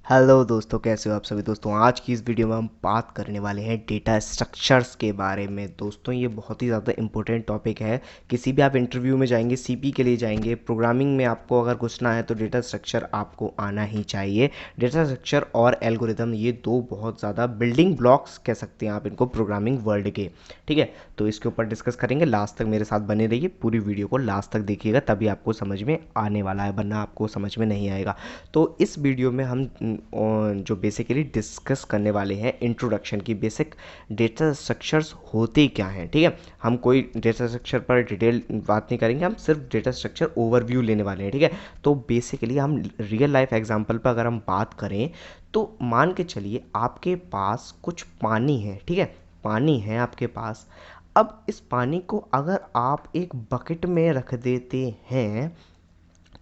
Hello दोस्तों, कैसे हो आप सभी दोस्तों। आज की इस वीडियो में हम बात करने वाले हैं डेटा स्ट्रक्चर्स के बारे में। दोस्तों ये बहुत ही ज़्यादा इंपॉर्टेंट टॉपिक है। किसी भी आप इंटरव्यू में जाएंगे, सीपी के लिए जाएंगे, प्रोग्रामिंग में आपको अगर घुसना है तो डेटा स्ट्रक्चर आपको आना ही चाहिए। डेटा स्ट्रक्चर और एल्गोरिदम ये दो बहुत ज़्यादा बिल्डिंग ब्लॉक्स कह सकते हैं आप इनको प्रोग्रामिंग वर्ल्ड के। ठीक है, तो इसके ऊपर डिस्कस करेंगे। लास्ट तक मेरे साथ बने रहिए, पूरी वीडियो को लास्ट तक देखिएगा, तभी आपको समझ में आने वाला है, वरना आपको समझ में नहीं आएगा। तो इस वीडियो में हम जो बेसिकली डिस्कस करने वाले हैं इंट्रोडक्शन की, बेसिक डेटा स्ट्रक्चर्स होते क्या हैं। ठीक है, हम कोई डेटा स्ट्रक्चर पर डिटेल बात नहीं करेंगे, हम सिर्फ डेटा स्ट्रक्चर ओवरव्यू लेने वाले हैं। ठीक है, तो बेसिकली हम रियल लाइफ एग्जांपल पर अगर हम बात करें तो मान के चलिए आपके पास कुछ पानी है। ठीक है, पानी है आपके पास। अब इस पानी को अगर आप एक बकेट में रख देते हैं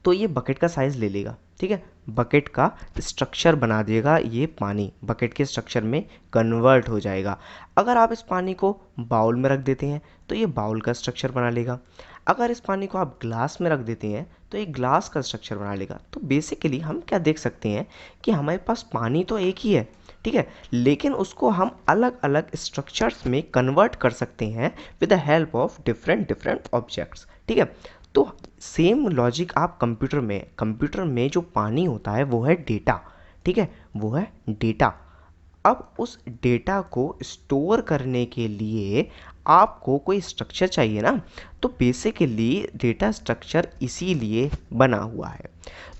तो ये बकेट का साइज़ ले लेगा। ठीक है, बकेट का स्ट्रक्चर बना देगा, ये पानी बकेट के स्ट्रक्चर में कन्वर्ट हो जाएगा। अगर आप इस पानी को बाउल में रख देते हैं तो ये बाउल का स्ट्रक्चर बना लेगा। अगर इस पानी को आप ग्लास में रख देते हैं तो ये ग्लास का स्ट्रक्चर बना लेगा। तो बेसिकली हम क्या देख सकते हैं कि हमारे पास पानी तो एक ही है, ठीक है, लेकिन उसको हम अलग अलग स्ट्रक्चर्स में कन्वर्ट कर सकते हैं with the help of different different objects. ठीक है, तो सेम लॉजिक आप कंप्यूटर में जो पानी होता है वो है डेटा। ठीक है, वो है डेटा। अब उस डेटा को स्टोर करने के लिए आपको कोई स्ट्रक्चर चाहिए ना, तो बेसिकली डेटा स्ट्रक्चर इसीलिए बना हुआ है।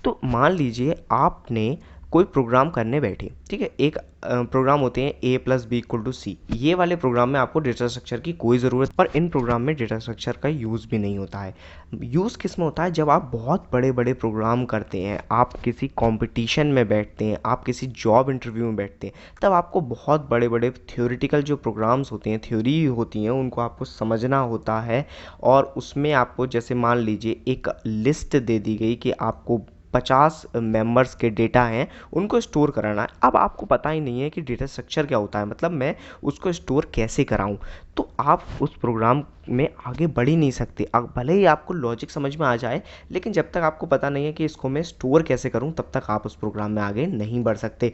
तो मान लीजिए आपने कोई प्रोग्राम करने बैठे। ठीक है, एक प्रोग्राम होते हैं A+B=C। ये वाले प्रोग्राम में आपको डेटा स्ट्रक्चर की कोई ज़रूरत, पर इन प्रोग्राम में डेटा स्ट्रक्चर का यूज़ भी नहीं होता है। यूज़ किस में होता है, जब आप बहुत बड़े बड़े प्रोग्राम करते हैं, आप किसी कंपटीशन में बैठते हैं, आप किसी जॉब इंटरव्यू में बैठते हैं, तब आपको बहुत बड़े बड़े थ्योरेटिकल जो प्रोग्राम्स होते हैं, थ्योरी होती हैं, उनको आपको समझना होता है। और उसमें आपको जैसे मान लीजिए एक लिस्ट दे दी गई कि आपको 50 मेंबर्स के डेटा हैं, उनको स्टोर कराना है। अब आपको पता ही नहीं है कि डेटा स्ट्रक्चर क्या होता है, मतलब मैं उसको स्टोर कैसे कराऊं, तो आप उस प्रोग्राम में आगे बढ़ ही नहीं सकते। भले ही आपको लॉजिक समझ में आ जाए, लेकिन जब तक आपको पता नहीं है कि इसको मैं स्टोर कैसे करूं, तब तक आप उस प्रोग्राम में आगे नहीं बढ़ सकते।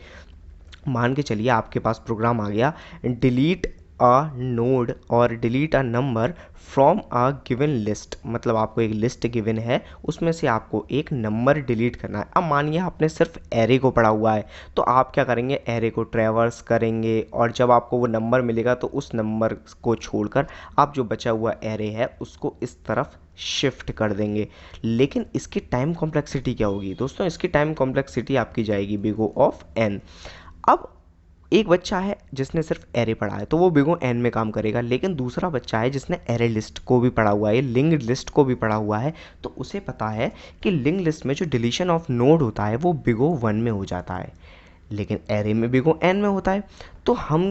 मान के चलिए आपके पास प्रोग्राम आ गया, डिलीट अ नोड और delete a number from a given list. मतलब आपको एक लिस्ट गिवन है, उसमें से आपको एक नंबर डिलीट करना है। अब मानिए आपने सिर्फ एरे को पढ़ा हुआ है, तो आप क्या करेंगे, एरे को ट्रैवर्स करेंगे और जब आपको वो नंबर मिलेगा तो उस नंबर को छोड़कर आप जो बचा हुआ एरे है उसको इस तरफ शिफ्ट कर देंगे। लेकिन इसकी टाइम कॉम्प्लेक्सिटी क्या होगी दोस्तों, इसकी टाइम कॉम्प्लेक्सिटी आपकी जाएगी बिग O ऑफ n। अब एक बच्चा है जिसने सिर्फ एरे पढ़ा है तो वो बिग O n में काम करेगा, लेकिन दूसरा बच्चा है जिसने एरे लिस्ट को भी पढ़ा हुआ है, लिंक्ड लिस्ट को भी पढ़ा हुआ है, तो उसे पता है कि लिंक्ड लिस्ट में जो डिलीशन ऑफ नोड होता है वो बिग O 1 में हो जाता है, लेकिन एरे में बिग O n में होता है। तो हम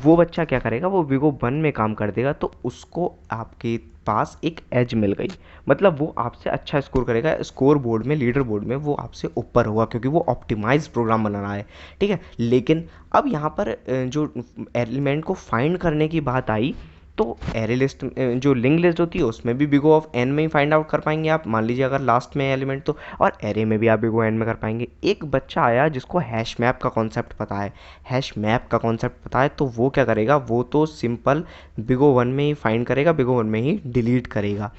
वो बच्चा क्या करेगा, वो बिग O 1 में काम कर देगा, तो उसको आपके पास एक एज मिल गई। मतलब वो आपसे अच्छा स्कोर करेगा, स्कोर बोर्ड में, लीडर बोर्ड में वो आपसे ऊपर होगा, क्योंकि वो ऑप्टिमाइज प्रोग्राम बना रहा है। ठीक है, लेकिन अब यहाँ पर जो एलिमेंट को फाइंड करने की बात आई, तो एरे लिस्ट जो लिंक लिस्ट होती है उसमें भी बिग O ऑफ n में ही फाइंड आउट कर पाएंगे आप, मान लीजिए अगर लास्ट में एलिमेंट तो, और एरे में भी आप बिग O n में कर पाएंगे। एक बच्चा आया जिसको हैश मैप का कॉन्सेप्ट पता है, हैश मैप का कॉन्सेप्ट पता है, तो वो क्या करेगा, वो तो सिंपल बिग O 1 में ही फाइंड करेगा, बिग O 1 में ही डिलीट करेगा।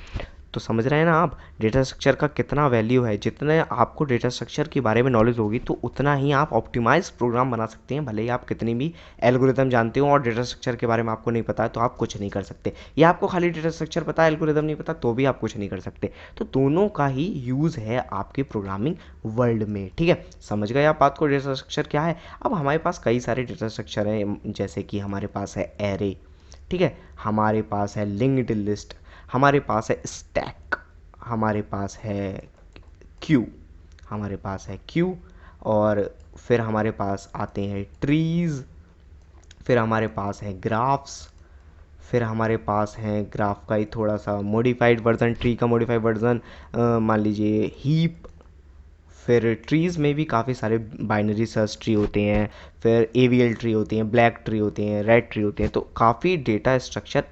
तो समझ रहे हैं ना आप डेटा स्ट्रक्चर का कितना वैल्यू है। जितने आपको डेटा स्ट्रक्चर के बारे में नॉलेज होगी तो उतना ही आप ऑप्टिमाइज प्रोग्राम बना सकते हैं। भले ही आप कितनी भी एल्गोरिदम जानते हो और डेटा स्ट्रक्चर के बारे में आपको नहीं पता है तो आप कुछ नहीं कर सकते, या आपको खाली डेटा स्ट्रक्चर पता है, एल्गोरिदम नहीं पता, तो भी आप कुछ नहीं कर सकते। तो दोनों का ही यूज़ है आपके प्रोग्रामिंग वर्ल्ड में। ठीक है, समझ गए आप बात को, डेटा स्ट्रक्चर क्या है। अब हमारे पास कई सारे डेटा स्ट्रक्चर हैं, जैसे कि हमारे पास है एरे, ठीक है, हमारे पास है लिंक्ड लिस्ट, हमारे पास है स्टैक, हमारे पास है क्यू, हमारे पास है क्यू, और फिर हमारे पास आते हैं ट्रीज़, फिर हमारे पास है ग्राफ्स, फिर हमारे पास है ग्राफ का ही थोड़ा सा मॉडिफाइड वर्जन, ट्री का मॉडिफाइड वर्जन, मान लीजिए हीप। फिर ट्रीज़ में भी काफ़ी सारे बाइनरी सर्च ट्री होते हैं, फिर AVL ट्री होते हैं, ब्लैक ट्री होते हैं, रेड ट्री होते हैं। तो काफ़ी डेटा स्ट्रक्चर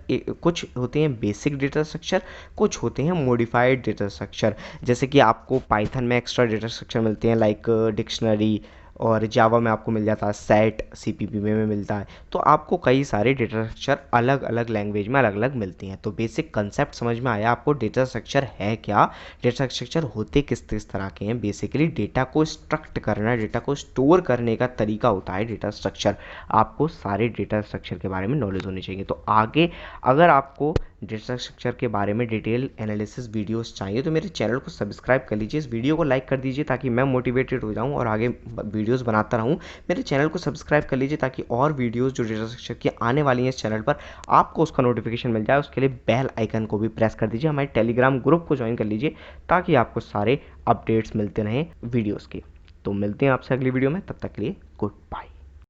कुछ होते हैं बेसिक डेटा स्ट्रक्चर, कुछ होते हैं मॉडिफाइड डेटा स्ट्रक्चर। जैसे कि आपको पाइथन में एक्स्ट्रा डेटा स्ट्रक्चर मिलते हैं, लाइक डिक्शनरी, और जावा में आपको मिल जाता है, सेट CPP में मिलता है। तो आपको कई सारे डेटा स्ट्रक्चर अलग अलग लैंग्वेज में अलग अलग मिलती हैं। तो बेसिक कंसेप्ट समझ में आया आपको, डेटा स्ट्रक्चर है क्या, डेटा स्ट्रक्चर होते किस किस तरह के हैं। बेसिकली डेटा को स्ट्रक्ट करना, डेटा को स्टोर करने का तरीका होता है डेटा स्ट्रक्चर। आपको सारे डेटा स्ट्रक्चर के बारे में नॉलेज होनी चाहिए। तो आगे अगर आपको डेटा स्ट्रक्चर के बारे में डिटेल एनालिसिस वीडियोस चाहिए तो मेरे चैनल को सब्सक्राइब कर लीजिए, इस वीडियो को लाइक कर दीजिए ताकि मैं मोटिवेटेड हो जाऊं और आगे वीडियोस बनाता रहूं। मेरे चैनल को सब्सक्राइब कर लीजिए ताकि और वीडियोस जो डेटा स्ट्रक्चर की आने वाली हैं इस चैनल पर आपको उसका नोटिफिकेशन मिल जाए। उसके लिए बेल आइकन को भी प्रेस कर दीजिए, हमारे टेलीग्राम ग्रुप को ज्वाइन कर लीजिए ताकि आपको सारे अपडेट्स मिलते रहें वीडियोज़ के। तो मिलते हैं आपसे अगली वीडियो में, तब तक के लिए गुड बाय।